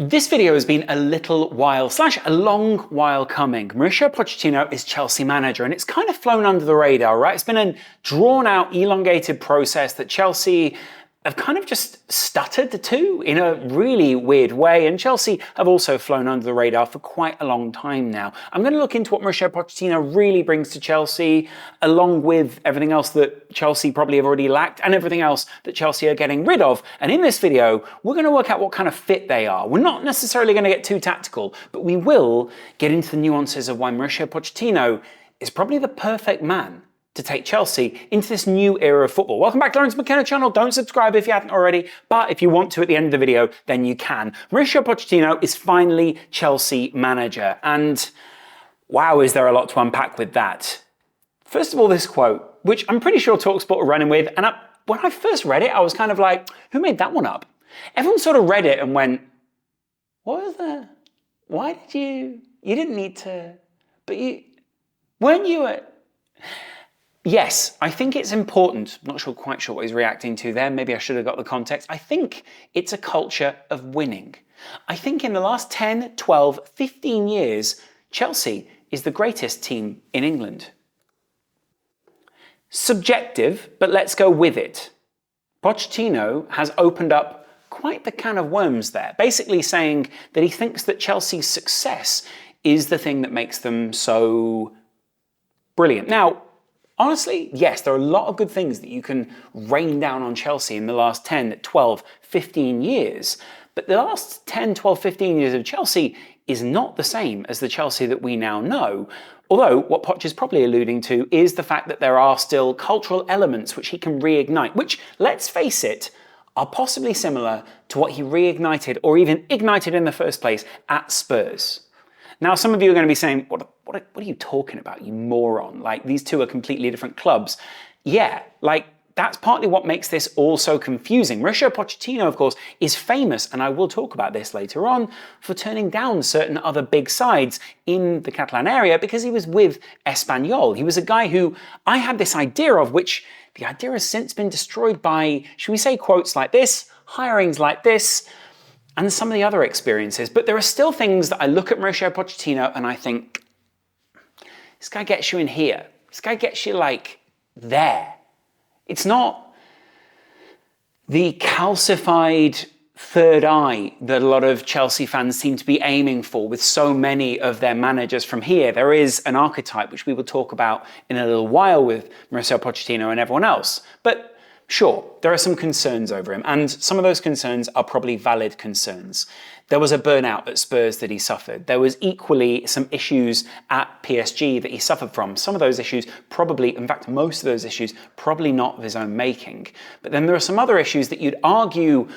This video has been a little while, / a long while coming. Mauricio Pochettino is Chelsea manager, and it's kind of flown under the radar, right? It's been a drawn out, elongated process that Chelsea have kind of just stuttered to in a really weird way, and Chelsea have also flown under the radar for quite a long time now. I'm going to look into what Mauricio Pochettino really brings to Chelsea, along with everything else that Chelsea probably have already lacked and everything else that Chelsea are getting rid of. And in this video, we're going to work out what kind of fit they are. We're not necessarily going to get too tactical, but we will get into the nuances of why Mauricio Pochettino is probably the perfect man to take Chelsea into this new era of football. Welcome back to Laurence McKenna channel. Don't subscribe if you haven't already, but if you want to at the end of the video, then you can. Mauricio Pochettino is finally Chelsea manager, and wow, is there a lot to unpack with that. First of all, this quote, which I'm pretty sure TalkSport are running with, and when I first read it, I was kind of like, who made that one up? Everyone sort of read it and went, what was that? Why did you didn't need to, but weren't you at... Yes, I think it's important. I'm not quite sure what he's reacting to there. Maybe I should have got the context. I think it's a culture of winning. I think in the last 10, 12, 15 years, Chelsea is the greatest team in England. Subjective, but let's go with it. Pochettino has opened up quite the can of worms there, basically saying that he thinks that Chelsea's success is the thing that makes them so brilliant. Now, honestly, yes, there are a lot of good things that you can rain down on Chelsea in the last 10, 12, 15 years. But the last 10, 12, 15 years of Chelsea is not the same as the Chelsea that we now know. Although what Poch is probably alluding to is the fact that there are still cultural elements which he can reignite, which, let's face it, are possibly similar to what he reignited or even ignited in the first place at Spurs. Now, some of you are going to be saying, what are you talking about, you moron? Like, these two are completely different clubs. Yeah, like, that's partly what makes this all so confusing. Mauricio Pochettino, of course, is famous, and I will talk about this later on, for turning down certain other big sides in the Catalan area because he was with Espanyol. He was a guy who I had this idea of, which the idea has since been destroyed by, should we say, quotes like this, hirings like this, and some of the other experiences. But there are still things that I look at Mauricio Pochettino and I think, this guy gets you in here. This guy gets you, like, there. It's not the calcified third eye that a lot of Chelsea fans seem to be aiming for with so many of their managers from here. There is an archetype, which we will talk about in a little while with Mauricio Pochettino and everyone else. But sure, there are some concerns over him, and some of those concerns are probably valid concerns. There was a burnout at Spurs that he suffered. There was equally some issues at PSG that he suffered from. Some of those issues probably, in fact, most of those issues, probably not of his own making. But then there are some other issues that you'd argue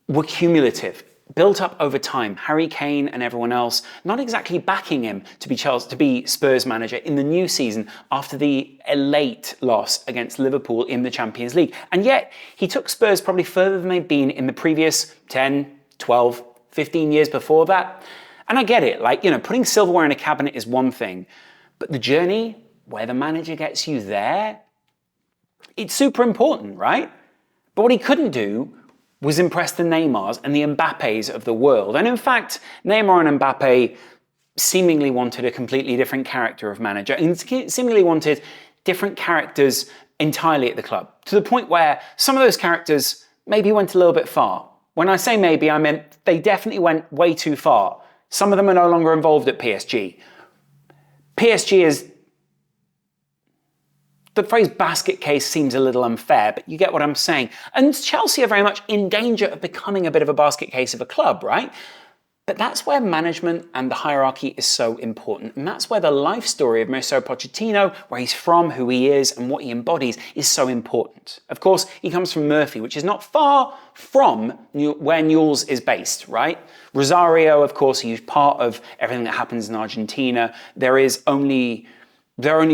were cumulative, built up over time. Harry Kane and everyone else not exactly backing him to be Spurs manager in the new season after the late loss against Liverpool in the Champions League. And yet he took Spurs probably further than they've been in the previous 10, 12, 15 years before that. And I get it, like, putting silverware in a cabinet is one thing, but the journey where the manager gets you there, it's super important, right? But what he couldn't do was impress the Neymars and the Mbappes of the world. And in fact, Neymar and Mbappe seemingly wanted a completely different character of manager and seemingly wanted different characters entirely at the club, to the point where some of those characters maybe went a little bit far. When I say maybe, I meant they definitely went way too far. Some of them are no longer involved at PSG. PSG is... The phrase basket case seems a little unfair, but you get what I'm saying. And Chelsea are very much in danger of becoming a bit of a basket case of a club, right? But that's where management and the hierarchy is so important. And that's where the life story of Mauricio Pochettino, where he's from, who he is, and what he embodies, is so important. Of course, he comes from Murphy, which is not far from where Newell's is based, right? Rosario, of course, a huge part of everything that happens in Argentina. There are only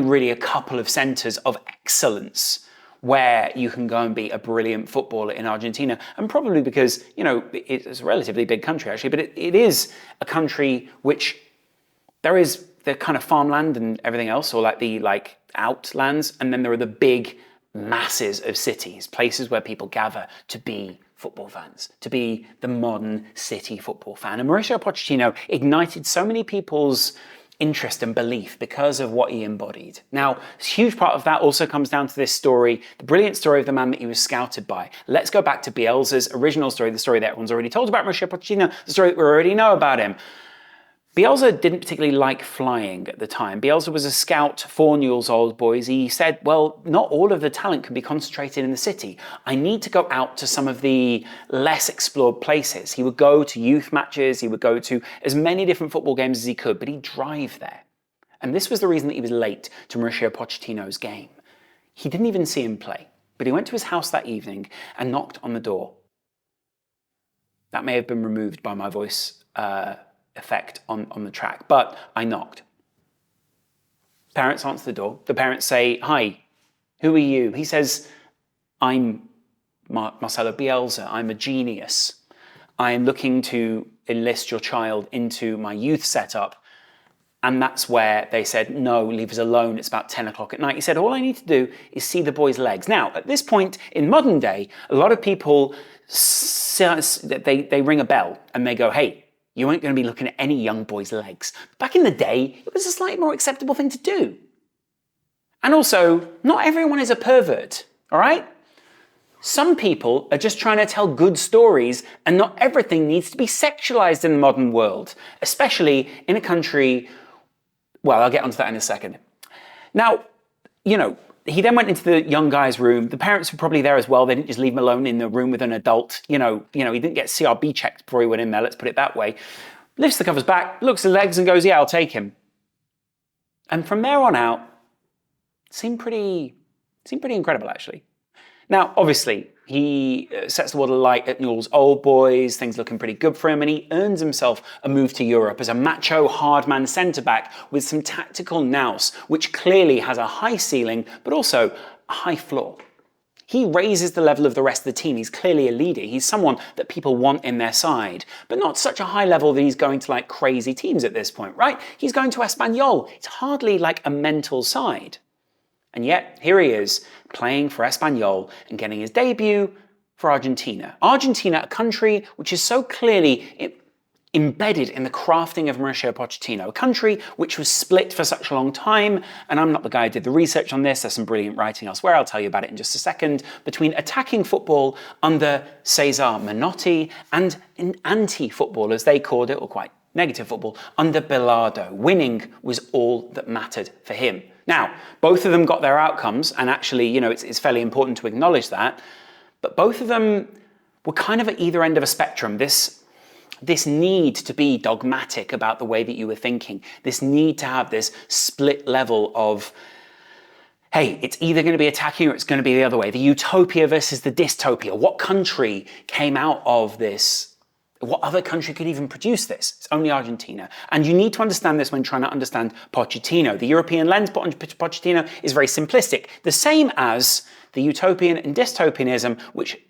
really a couple of centres of excellence where you can go and be a brilliant footballer in Argentina. And probably because, it's a relatively big country actually, but it is a country which there is the kind of farmland and everything else, or the outlands, and then there are the big masses of cities, places where people gather to be football fans, to be the modern City football fan. And Mauricio Pochettino ignited so many people's interest and belief because of what he embodied. Now, a huge part of that also comes down to this story, the brilliant story of the man that he was scouted by. Let's go back to Bielsa's original story, the story that everyone's already told about Mauricio Pochettino, the story that we already know about him. Bielsa didn't particularly like flying at the time. Bielsa was a scout for Newell's Old Boys. He said, well, not all of the talent can be concentrated in the city. I need to go out to some of the less explored places. He would go to youth matches. He would go to as many different football games as he could, but he'd drive there. And this was the reason that he was late to Mauricio Pochettino's game. He didn't even see him play, but he went to his house that evening and knocked on the door. That may have been removed by my voice effect on the track, but I knocked. Parents answer the door. The parents say, hi, who are you? He says, I'm Marcelo Bielsa. I'm a genius. I'm looking to enlist your child into my youth setup. And that's where they said, no, leave us alone. It's about 10 o'clock at night. He said, all I need to do is see the boy's legs. Now, at this point in modern day, a lot of people, they ring a bell and they go, hey, you ain't going to be looking at any young boy's legs. Back in the day, it was a slightly more acceptable thing to do. And also, not everyone is a pervert, all right? Some people are just trying to tell good stories, and not everything needs to be sexualized in the modern world, especially in a country, well, I'll get onto that in a second. Now, he then went into the young guy's room. The parents were probably there as well. They didn't just leave him alone in the room with an adult. He didn't get CRB checked before he went in there, let's put it that way. Lifts the covers back, looks at the legs and goes, yeah, I'll take him. And from there on out, seemed pretty incredible, actually. Now, obviously, he sets the world alight at Newell's Old Boys, things looking pretty good for him, and he earns himself a move to Europe as a macho, hard-man centre-back with some tactical nous, which clearly has a high ceiling, but also a high floor. He raises the level of the rest of the team. He's clearly a leader. He's someone that people want in their side, but not such a high level that he's going to like crazy teams at this point, right? He's going to Espanyol. It's hardly like a mental side. And yet, here he is, playing for Espanyol and getting his debut for Argentina. Argentina, a country which is so clearly embedded in the crafting of Mauricio Pochettino, a country which was split for such a long time, and I'm not the guy who did the research on this, there's some brilliant writing elsewhere, I'll tell you about it in just a second, between attacking football under Cesar Menotti and anti-football, as they called it, or quite negative football, under Bilardo. Winning was all that mattered for him. Now, both of them got their outcomes, and actually, it's fairly important to acknowledge that, but both of them were kind of at either end of a spectrum. This need to be dogmatic about the way that you were thinking, this need to have this split level of, hey, it's either going to be attacking or it's going to be the other way. The utopia versus the dystopia. What country came out of this? What other country could even produce this? It's only Argentina. And you need to understand this when trying to understand Pochettino. The European lens put on Pochettino is very simplistic, the same as the utopian and dystopianism, which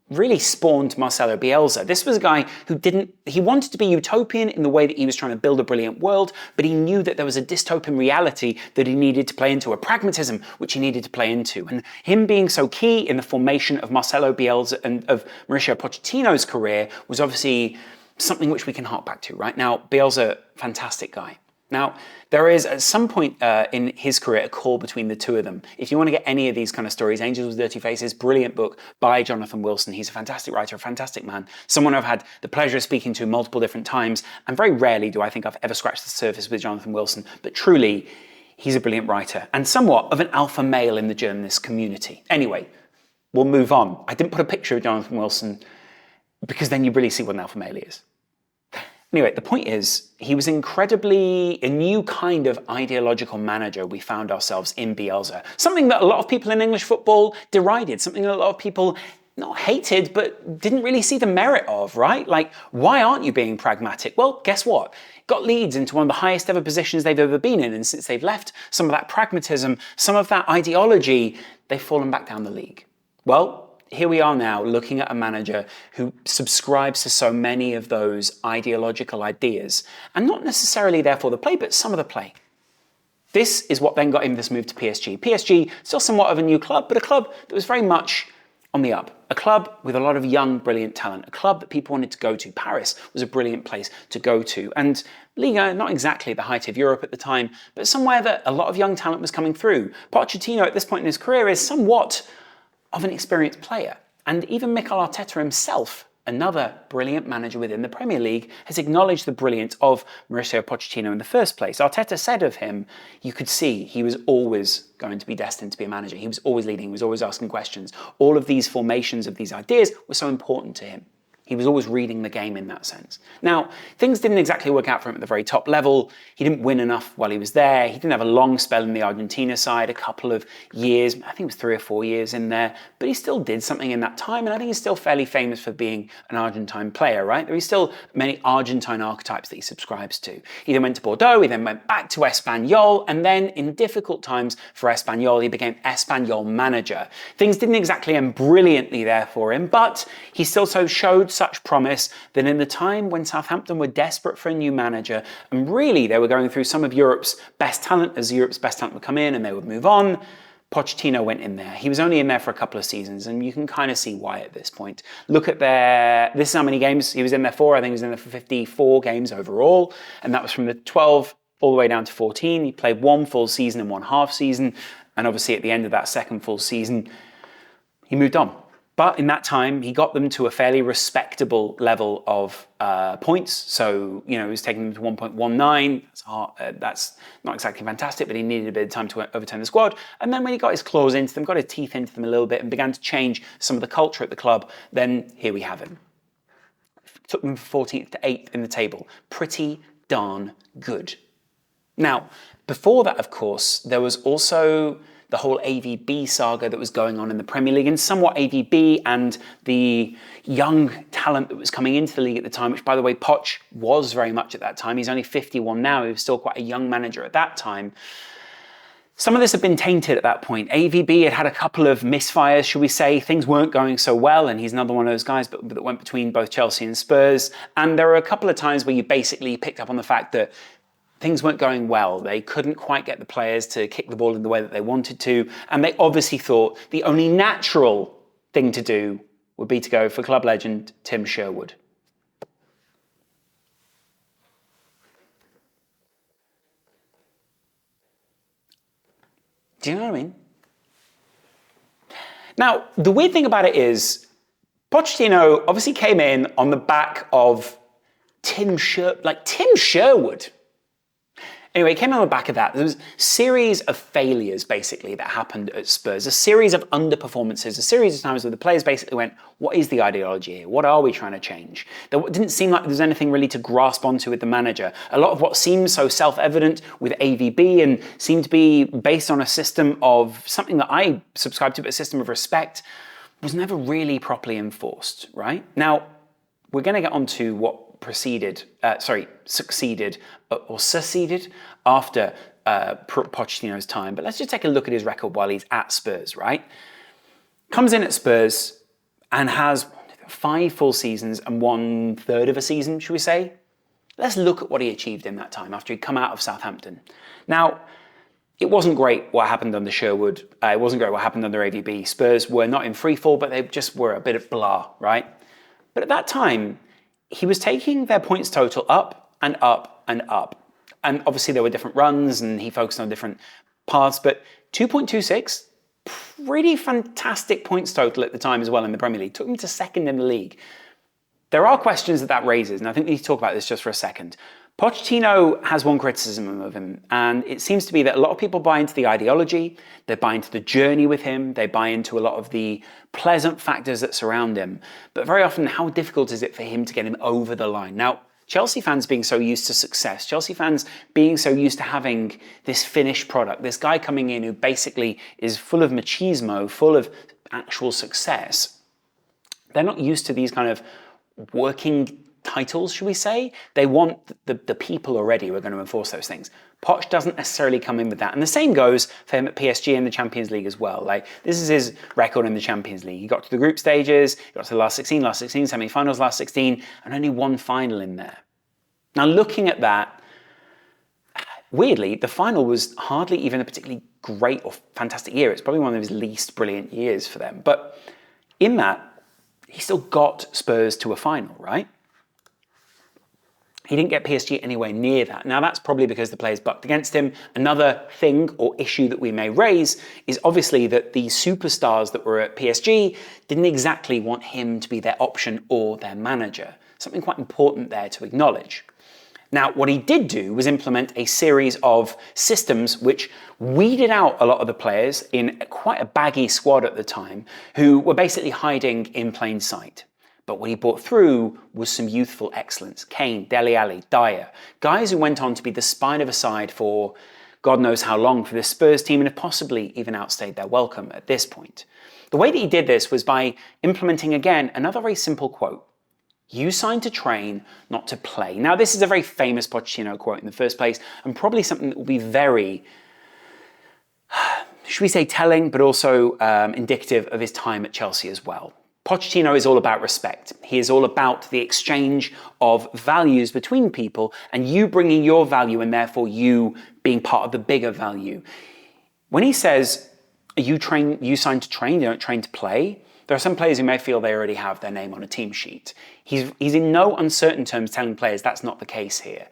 really spawned Marcelo Bielsa. This was a guy who he wanted to be utopian in the way that he was trying to build a brilliant world, but he knew that there was a dystopian reality that he needed to play into, a pragmatism which he needed to play into. And him being so key in the formation of Marcelo Bielsa and of Mauricio Pochettino's career was obviously something which we can hark back to, right? Now, Bielsa, fantastic guy. Now, there is at some point in his career a call between the two of them. If you want to get any of these kind of stories, Angels with Dirty Faces, brilliant book by Jonathan Wilson. He's a fantastic writer, a fantastic man, someone I've had the pleasure of speaking to multiple different times, and very rarely do I think I've ever scratched the surface with Jonathan Wilson, but truly, he's a brilliant writer and somewhat of an alpha male in the journalist community. Anyway, we'll move on. I didn't put a picture of Jonathan Wilson because then you really see what an alpha male is. Anyway, the point is, he was incredibly a new kind of ideological manager we found ourselves in Bielsa. Something that a lot of people in English football derided, something that a lot of people not hated, but didn't really see the merit of, right? Like, why aren't you being pragmatic? Well, guess what? Got Leeds into one of the highest ever positions they've ever been in, and since they've left some of that pragmatism, some of that ideology, they've fallen back down the league. Well, here we are now looking at a manager who subscribes to so many of those ideological ideas, and not necessarily therefore the play, but some of the play. This is what then got him this move to PSG. PSG, still somewhat of a new club, but a club that was very much on the up. A club with a lot of young, brilliant talent. A club that people wanted to go to. Paris was a brilliant place to go to. And Liga, not exactly the height of Europe at the time, but somewhere that a lot of young talent was coming through. Pochettino at this point in his career is somewhat of an experienced player. And even Mikel Arteta himself, another brilliant manager within the Premier League, has acknowledged the brilliance of Mauricio Pochettino in the first place. Arteta said of him, you could see he was always going to be destined to be a manager. He was always leading, he was always asking questions. All of these formations of these ideas were so important to him. He was always reading the game in that sense. Now, things didn't exactly work out for him at the very top level. He didn't win enough while he was there. He didn't have a long spell in the Argentina side, a couple of years, I think it was 3 or 4 years in there, but he still did something in that time, and I think he's still fairly famous for being an Argentine player, right? There are still many Argentine archetypes that he subscribes to. He then went to Bordeaux, he then went back to Espanyol, and then in difficult times for Espanyol, he became Espanyol manager. Things didn't exactly end brilliantly there for him, but he still showed such promise that in the time when Southampton were desperate for a new manager, and really they were going through some of Europe's best talent, as Europe's best talent would come in and they would move on, Pochettino went in there. He was only in there for a couple of seasons, and you can kind of see why at this point. Look at this is how many games he was in there for. I think he was in there for 54 games overall, and that was from the 12 all the way down to 14. He played 1 full season and 1 half season, and obviously at the end of that second full season, he moved on. But in that time, he got them to a fairly respectable level of points. So, he was taking them to 1.19. That's not exactly fantastic, but he needed a bit of time to overturn the squad. And then when he got his claws into them, got his teeth into them a little bit and began to change some of the culture at the club, then here we have him. Took them from 14th to 8th in the table. Pretty darn good. Now, before that, of course, there was also the whole AVB saga that was going on in the Premier League, and somewhat AVB and the young talent that was coming into the league at the time, which, by the way, Poch was very much at that time. He's only 51 now. He was still quite a young manager at that time. Some of this had been tainted at that point. AVB had had a couple of misfires, should we say. Things weren't going so well, and he's another one of those guys that went between both Chelsea and Spurs. And there were a couple of times where you basically picked up on the fact that things weren't going well. They couldn't quite get the players to kick the ball in the way that they wanted to. And they obviously thought the only natural thing to do would be to go for club legend Tim Sherwood. Do you know what I mean? Now, the weird thing about it is, Pochettino obviously came in on the back of Tim Sherwood. Anyway, it came on the back of that. There was a series of failures, basically, that happened at Spurs. A series of underperformances, a series of times where the players basically went, what is the ideology here? What are we trying to change? There didn't seem like there was anything really to grasp onto with the manager. A lot of what seemed so self-evident with AVB and seemed to be based on a system of something that I subscribe to, but a system of respect, was never really properly enforced, right? Now, we're going to get on to what succeeded after Pochettino's time. But let's just take a look at his record while he's at Spurs, right? Comes in at Spurs and has 5 full seasons and 1/3 of a season, should we say? Let's look at what he achieved in that time after he'd come out of Southampton. Now, it wasn't great what happened under Sherwood. It wasn't great what happened under AVB. Spurs were not in free fall, but they just were a bit of blah, right? But at that time, he was taking their points total up and up and up. And obviously there were different runs and he focused on different paths, but 2.26, pretty fantastic points total at the time as well in the Premier League. Took him to 2nd in the league. There are questions that raises, and I think we need to talk about this just for a second. Pochettino has one criticism of him, and it seems to be that a lot of people buy into the ideology, they buy into the journey with him, they buy into a lot of the pleasant factors that surround him. But very often, how difficult is it for him to get him over the line? Now, Chelsea fans being so used to success, Chelsea fans being so used to having this finished product, this guy coming in who basically is full of machismo, full of actual success, they're not used to these kind of working titles, should we say? They want the people already who are going to enforce those things. Poch doesn't necessarily come in with that. And the same goes for him at PSG in the Champions League as well. Like, this is his record in the Champions League. He got to the group stages, he got to the last 16, semi-finals, last 16, and only one final in there. Now, looking at that, weirdly, the final was hardly even a particularly great or fantastic year. It's probably one of his least brilliant years for them. But In that, he still got Spurs to a final, right? He didn't get PSG anywhere near that. Now, that's probably because the players bucked against him. Another thing or issue that we may raise is obviously that the superstars that were at PSG didn't exactly want him to be their option or their manager. Something quite important there to acknowledge. Now, what he did do was implement a series of systems which weeded out a lot of the players in quite a baggy squad at the time who were basically hiding in plain sight. But what he brought through was some youthful excellence. Kane, Dele Alli, Dyer, guys who went on to be the spine of a side for God knows how long for this Spurs team and have possibly even outstayed their welcome at this point. The way that he did this was by implementing, again, another very simple quote. You signed to train, not to play. Now, this is a very famous Pochettino quote in the first place, and probably something that will be very, should we say telling, but also indicative of his time at Chelsea as well. Pochettino is all about respect. He is all about the exchange of values between people and you bringing your value and therefore you being part of the bigger value. When he says, you sign to train, you don't train to play, there are some players who may feel they already have their name on a team sheet. He's in no uncertain terms telling players that's not the case here.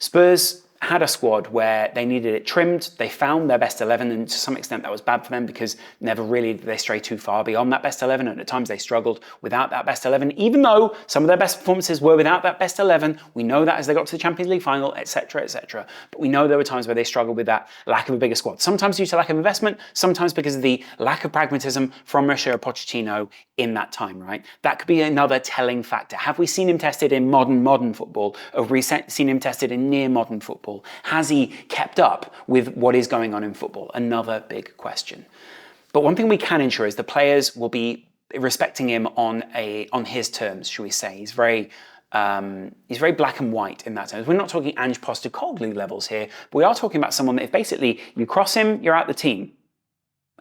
Spurs had a squad where they needed it trimmed. They found their best 11, and to some extent that was bad for them because never really did they stray too far beyond that best 11, and at times they struggled without that best 11, even though some of their best performances were without that best 11. We know that as they got to the Champions League final, etc., etc. But we know there were times where they struggled with that lack of a bigger squad. Sometimes due to lack of investment, sometimes because of the lack of pragmatism from Mauricio Pochettino in that time, right? That could be another telling factor. Have we seen him tested in modern football? Have we seen him tested in near modern football? Has he kept up with what is going on in football? Another big question. But one thing we can ensure is the players will be respecting him on his terms, shall we say. He's very black and white in that sense. We're not talking Ange Postecoglou levels here, but we are talking about someone that if basically you cross him, you're out the team.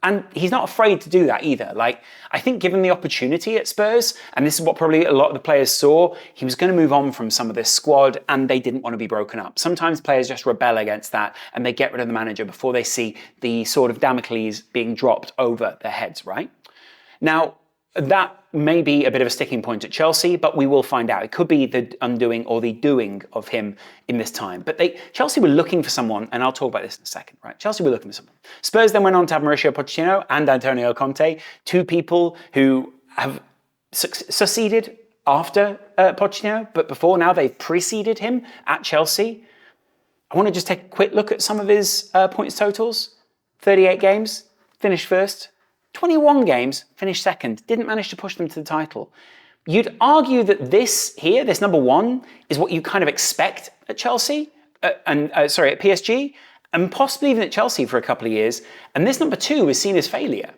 And he's not afraid to do that either. Like, I think given the opportunity at Spurs, and this is what probably a lot of the players saw, he was going to move on from some of this squad and they didn't want to be broken up. Sometimes players just rebel against that and they get rid of the manager before they see the sort of Damocles being dropped over their heads, right? Now, that may be a bit of a sticking point at Chelsea, but we will find out. It could be the undoing or the doing of him in this time. But Chelsea were looking for someone, and I'll talk about this in a second, right? Chelsea were looking for someone. Spurs then went on to have Mauricio Pochettino and Antonio Conte, two people who have succeeded after Pochettino, but before now they've preceded him at Chelsea. I want to just take a quick look at some of his points totals. 38 games, finished first. 21 games, finished second, didn't manage to push them to the title. You'd argue that this number one, is what you kind of expect at Chelsea, at PSG, and possibly even at Chelsea for a couple of years. And this number two was seen as failure.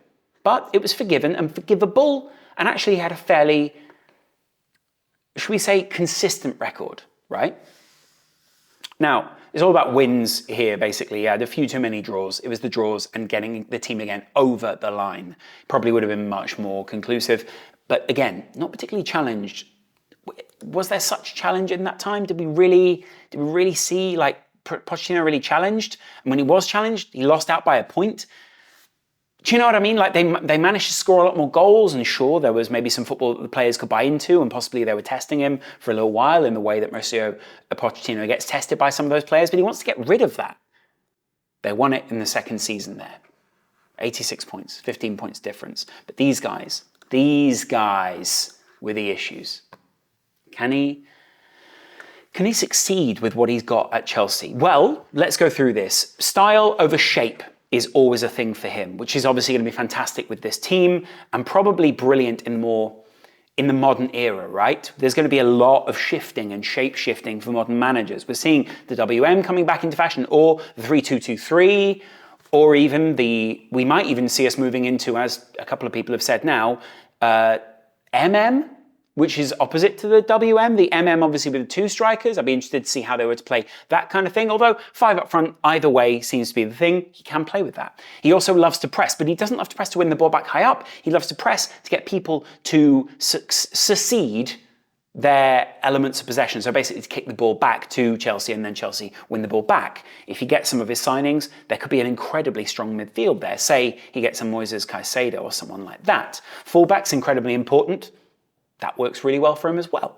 But it was forgiven and forgivable, and actually had a fairly, should we say, consistent record, right? Now, it's all about wins here, basically. He had a few too many draws. It was the draws and getting the team again over the line. Probably would have been much more conclusive. But again, not particularly challenged. Was there such challenge in that time? Did we really see, like, Pochettino really challenged? And when he was challenged, he lost out by a point. Do you know what I mean? Like, they managed to score a lot more goals, and sure, there was maybe some football that the players could buy into, and possibly they were testing him for a little while in the way that Mauricio Pochettino gets tested by some of those players, but he wants to get rid of that. They won it in the second season there. 86 points, 15 points difference. But these guys were the issues. Can he succeed with what he's got at Chelsea? Well, let's go through this. Style over shape is always a thing for him, which is obviously going to be fantastic with this team and probably brilliant in the modern era, right? There's going to be a lot of shifting and shape shifting for modern managers. We're seeing the WM coming back into fashion, or the 3-2-2-3, or even we might even see us moving into, as a couple of people have said now, MM, which is opposite to the WM. The MM obviously with the two strikers. I'd be interested to see how they were to play that kind of thing. Although 5 up front, either way seems to be the thing. He can play with that. He also loves to press, but he doesn't love to press to win the ball back high up. He loves to press to get people to succeed their elements of possession. So basically to kick the ball back to Chelsea and then Chelsea win the ball back. If he gets some of his signings, there could be an incredibly strong midfield there. Say he gets a Moises Caicedo or someone like that. Fullback's incredibly important. That works really well for him as well.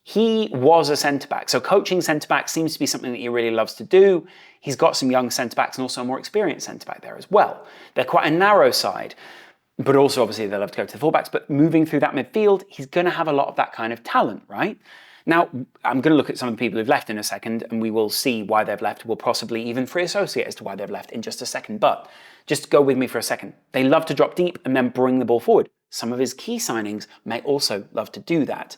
He was a centre-back, so coaching centre-back seems to be something that he really loves to do. He's got some young centre-backs and also a more experienced centre-back there as well. They're quite a narrow side, but also obviously they love to go to the fullbacks, but moving through that midfield, he's going to have a lot of that kind of talent, right? Now, I'm going to look at some of the people who've left in a second, and we will see why they've left. We'll possibly even free associate as to why they've left in just a second, but just go with me for a second. They love to drop deep and then bring the ball forward. Some of his key signings may also love to do that.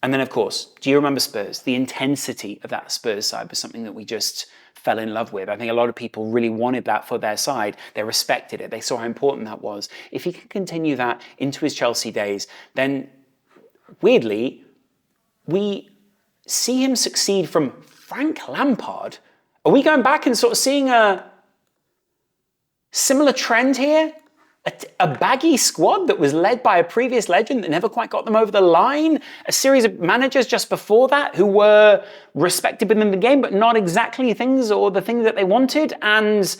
And then, of course, do you remember Spurs? The intensity of that Spurs side was something that we just fell in love with. I think a lot of people really wanted that for their side. They respected it. They saw how important that was. If he can continue that into his Chelsea days, then weirdly, we see him succeed from Frank Lampard. Are we going back and sort of seeing a similar trend here? A baggy squad that was led by a previous legend that never quite got them over the line. A series of managers just before that who were respected within the game, but not exactly the things that they wanted. And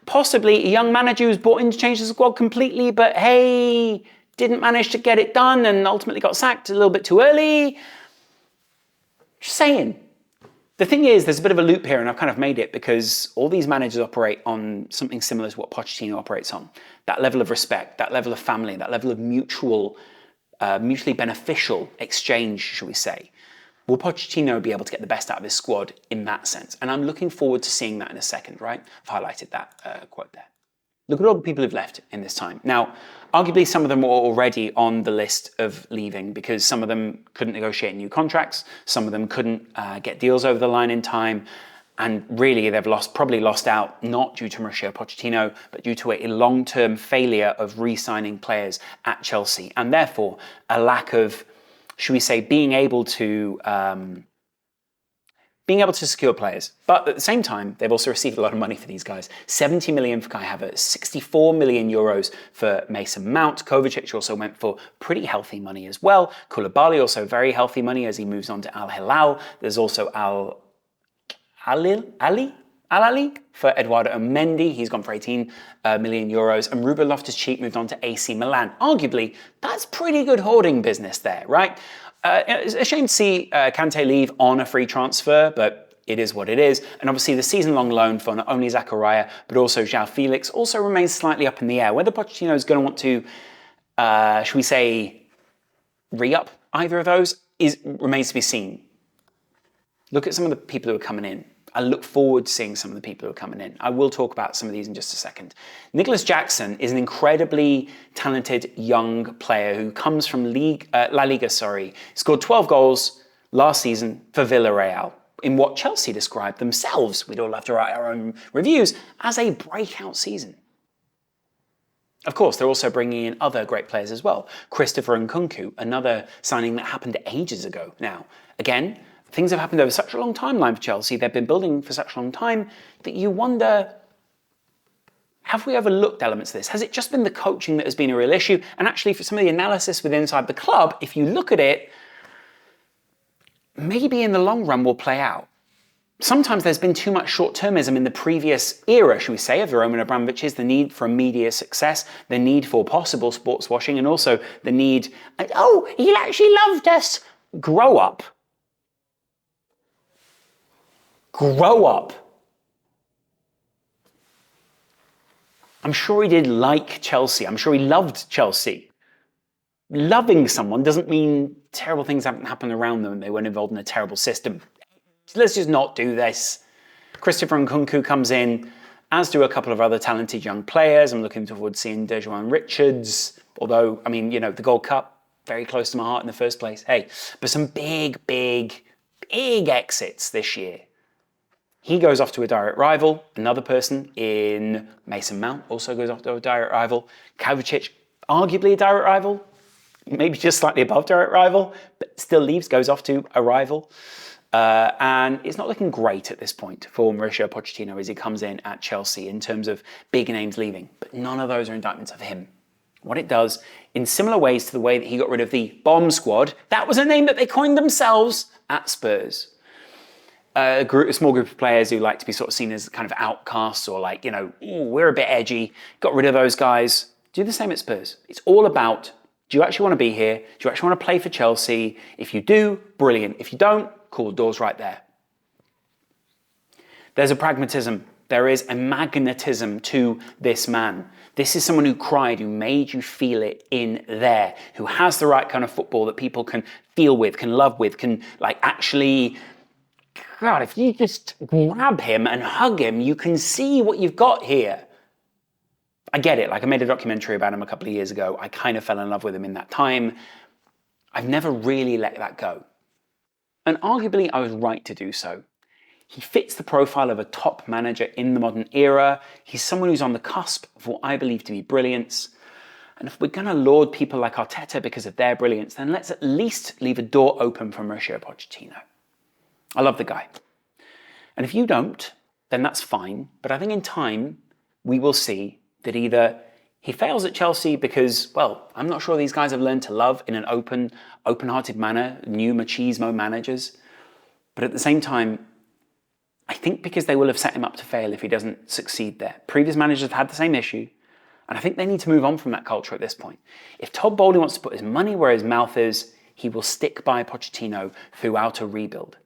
possibly a young manager who's brought in to change the squad completely, but hey, didn't manage to get it done and ultimately got sacked a little bit too early. Just saying. The thing is, there's a bit of a loop here, and I've kind of made it because all these managers operate on something similar to what Pochettino operates on. That level of respect, that level of family, that level of mutually beneficial exchange, shall we say. Will Pochettino be able to get the best out of his squad in that sense? And I'm looking forward to seeing that in a second, right? I've highlighted that quote there. Look at all the people who've left in this time. Now, arguably some of them were already on the list of leaving because some of them couldn't negotiate new contracts, some of them couldn't get deals over the line in time, and really they've probably lost out not due to Mauricio Pochettino, but due to a long-term failure of re-signing players at Chelsea, and therefore a lack of, should we say, being able to secure players. But at the same time, they've also received a lot of money for these guys. 70 million for Kai Havertz, 64 million euros for Mason Mount. Kovacic also went for pretty healthy money as well. Koulibaly also very healthy money as he moves on to Al Hilal. There's also Al Ali for Eduardo Mendy. He's gone for 18 million euros. And Ruben Loftus-Cheek moved on to AC Milan. Arguably, that's pretty good hoarding business there, right? It's a shame to see Kante leave on a free transfer, but it is what it is. And obviously the season-long loan for not only Zakaria, but also João Felix also remains slightly up in the air. Whether Pochettino is going to want to, should we say, re-up either of those remains to be seen. Look at some of the people who are coming in. I look forward to seeing some of the people who are coming in. I will talk about some of these in just a second. Nicholas Jackson is an incredibly talented young player who comes from La Liga. Scored 12 goals last season for Villarreal in what Chelsea described themselves, we'd all have to write our own reviews, as a breakout season. Of course, they're also bringing in other great players as well. Christopher Nkunku, another signing that happened ages ago now. Again, things have happened over such a long timeline for Chelsea. They've been building for such a long time that you wonder, have we overlooked elements of this? Has it just been the coaching that has been a real issue? And actually, for some of the analysis within inside the club, if you look at it, maybe in the long run will play out. Sometimes there's been too much short-termism in the previous era, should we say, of the Roman Abramoviches, the need for immediate success, the need for possible sports washing, and also the need, oh, he actually loved us. Grow up. Grow up. I'm sure he did like Chelsea. I'm sure he loved Chelsea. Loving someone doesn't mean terrible things haven't happened around them and they weren't involved in a terrible system. Let's just not do this. Christopher Nkunku comes in, as do a couple of other talented young players. I'm looking forward to seeing Dejuan Richards, although, I mean, the Gold Cup, very close to my heart in the first place. Hey, but some big exits this year. He goes off to a direct rival. Another person in Mason Mount also goes off to a direct rival. Kovacic, arguably a direct rival, maybe just slightly above direct rival, but still goes off to a rival. And it's not looking great at this point for Mauricio Pochettino as he comes in at Chelsea in terms of big names leaving. But none of those are indictments of him. What it does, in similar ways to the way that he got rid of the bomb squad, that was a name that they coined themselves at Spurs. A small group of players who like to be sort of seen as kind of outcasts or like, you know, we're a bit edgy, got rid of those guys. Do the same at Spurs. It's all about, do you actually want to be here? Do you actually want to play for Chelsea? If you do, brilliant. If you don't, cool, door's right there. There's a pragmatism. There is a magnetism to this man. This is someone who cried, who made you feel it in there, who has the right kind of football that people can feel with, can love with, can like actually... God, if you just grab him and hug him, you can see what you've got here. I get it. Like I made a documentary about him a couple of years ago. I kind of fell in love with him in that time. I've never really let that go. And arguably, I was right to do so. He fits the profile of a top manager in the modern era. He's someone who's on the cusp of what I believe to be brilliance. And if we're going to laud people like Arteta because of their brilliance, then let's at least leave a door open for Mauricio Pochettino. I love the guy. And if you don't, then that's fine. But I think in time, we will see that either he fails at Chelsea because, well, I'm not sure these guys have learned to love in an open-hearted manner, new machismo managers. But at the same time, I think because they will have set him up to fail if he doesn't succeed there. Previous managers have had the same issue. And I think they need to move on from that culture at this point. If Todd Bowley wants to put his money where his mouth is, he will stick by Pochettino throughout a rebuild.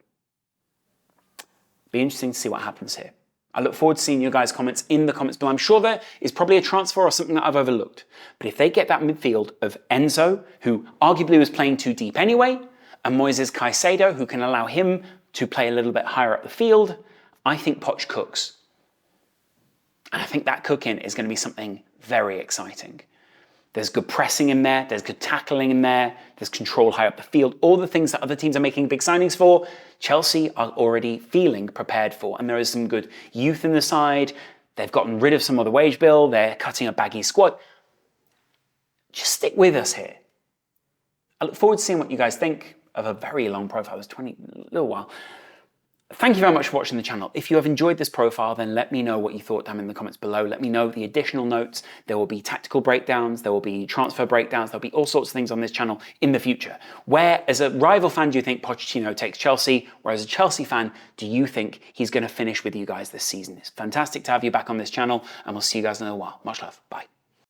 Be interesting to see what happens here. I look forward to seeing your guys' comments in the comments below. I'm sure there is probably a transfer or something that I've overlooked. But if they get that midfield of Enzo, who arguably was playing too deep anyway, and Moises Caicedo, who can allow him to play a little bit higher up the field, I think Poch cooks. And I think that cooking is going to be something very exciting. There's good pressing in there, there's good tackling in there, there's control high up the field, all the things that other teams are making big signings for, Chelsea are already feeling prepared for. And there is some good youth in the side, they've gotten rid of some of the wage bill, they're cutting a baggy squad. Just stick with us here. I look forward to seeing what you guys think of a very long profile, it was a little while. Thank you very much for watching the channel. If you have enjoyed this profile, then let me know what you thought down in the comments below. Let me know the additional notes. There will be tactical breakdowns, there will be transfer breakdowns, there'll be all sorts of things on this channel in the future. Where, as a rival fan, do you think Pochettino takes Chelsea? Or as a Chelsea fan, do you think he's going to finish with you guys this season? It's fantastic to have you back on this channel, and we'll see you guys in a little while. Much love. Bye.